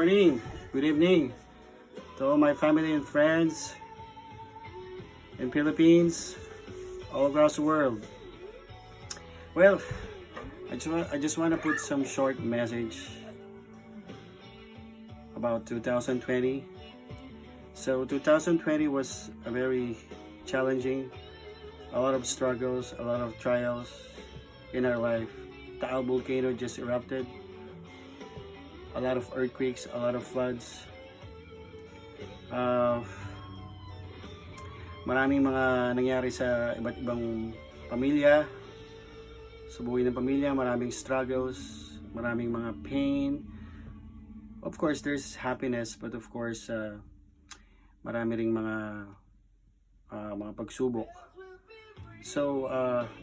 morning, good evening to all my family and friends in Philippines, all across the world. Well, I just want to put some short message about 2020. So 2020 was a very challenging, a lot of struggles, a lot of trials in our life. Taal volcano just erupted. A lot of earthquakes, a lot of floods. Maraming mga nangyari sa iba't ibang pamilya, sa buhay ng pamilya, maraming struggles, maraming mga pain. Of course, there's happiness, but of course, marami ring mga pagsubok. So,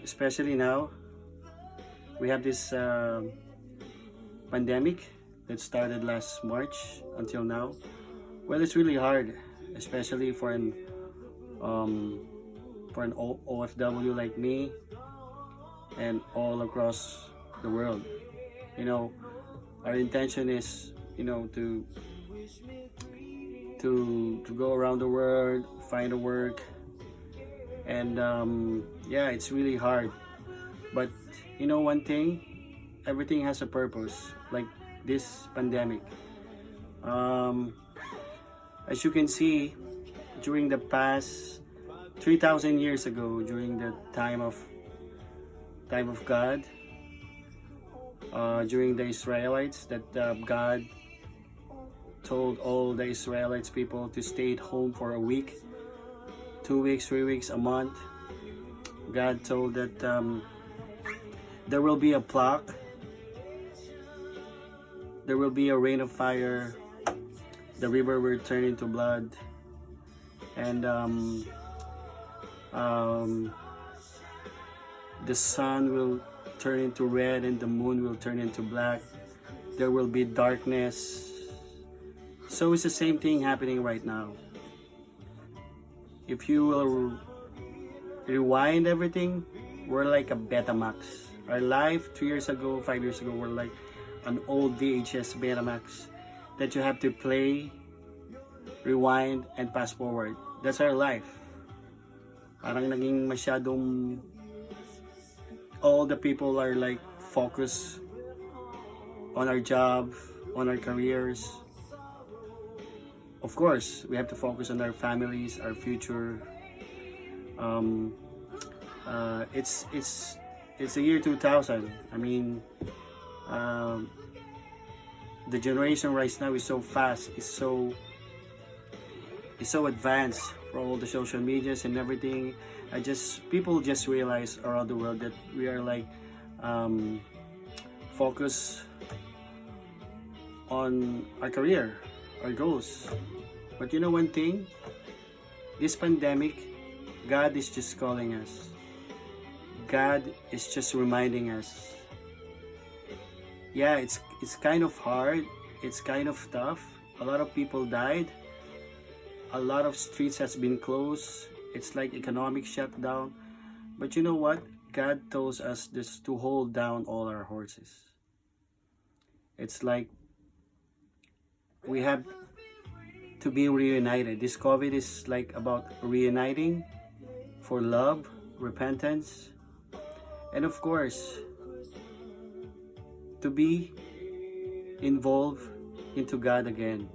especially now, we have this pandemic that started last March until now. Well, it's really hard, especially for an OFW like me and all across the world. You know, our intention is, to go around the world, find a work, and yeah, it's really hard. But one thing, everything has a purpose. Like this pandemic. As you can see, during the past 3,000 years ago, during the time of God, during the Israelites, that God told all the Israelites people to stay at home for a week, 2 weeks, 3 weeks, a month. God told that there will be a plague. There will be a rain of fire. The river will turn into blood, and the sun will turn into red, and the moon will turn into black. There will be darkness. So it's the same thing happening right now. If you will rewind everything, we're like a Betamax. Our life 2 years ago, 5 years ago, we're like an old VHS Betamax that you have to play, rewind, and fast forward. That's our life. Parang naging masyadong, all the people are like focused on our job, on our careers. Of course, we have to focus on our families, our future. It's the year 2000. I mean, the generation right now is so fast, it's so advanced for all the social medias and everything. People just realize around the world that we are like focused on our career, our goals. But you know one thing, this pandemic, God is just calling us. God is just reminding us. Yeah, it's kind of hard, it's kind of tough. A lot of people died. A lot of streets has been closed. It's like economic shutdown. But you know what? God tells us this to hold down all our horses. It's like we have to be reunited. This COVID is like about reuniting for love, repentance, and of course, to be involved into God again.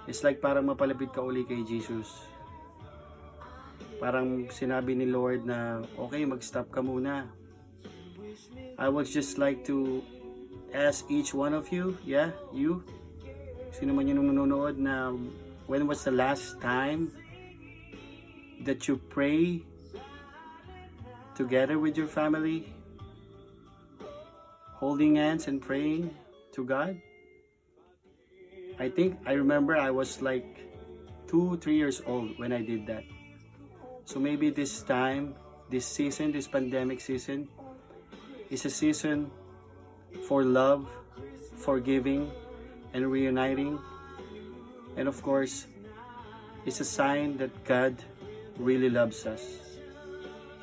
It's like parang mapalapit ka uli kay Jesus. Parang sinabi ni Lord na, okay, mag-stop ka muna. I would just like to ask each one of you, yeah, you, sino man yung nanonood, na when was the last time that you pray together with your family, holding hands and praying to God? I remember I was like 2-3 years old when I did that. So maybe this time, this season, this pandemic season, is a season for love, forgiving, and reuniting. And of course, it's a sign that God really loves us.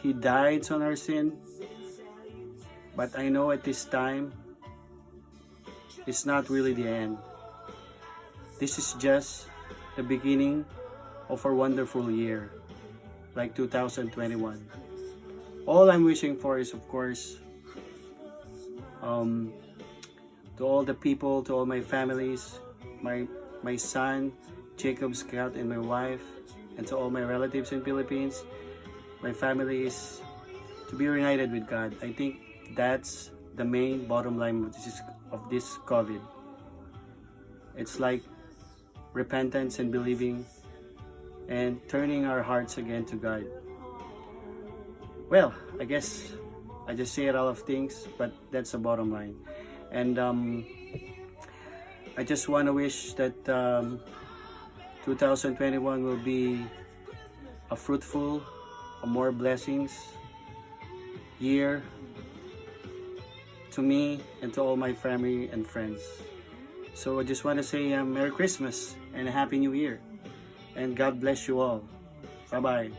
He died on our sin, but I know at this time, it's not really the end. this is just the beginning of our wonderful year, like 2021. All I'm wishing for is, of course, to all the people, to all my families, my son, Jacob Scott, and my wife, and to all my relatives in Philippines, my family is to be reunited with God. I think that's the main bottom line of this COVID. It's like repentance and believing and turning our hearts again to God. Well, I guess I just say a lot of things, but that's the bottom line. And I just want to wish that 2021 will be a fruitful, a more blessings year to me and to all my family and friends. So I just want to say Merry Christmas and a Happy New Year. And God bless you all. Bye-bye.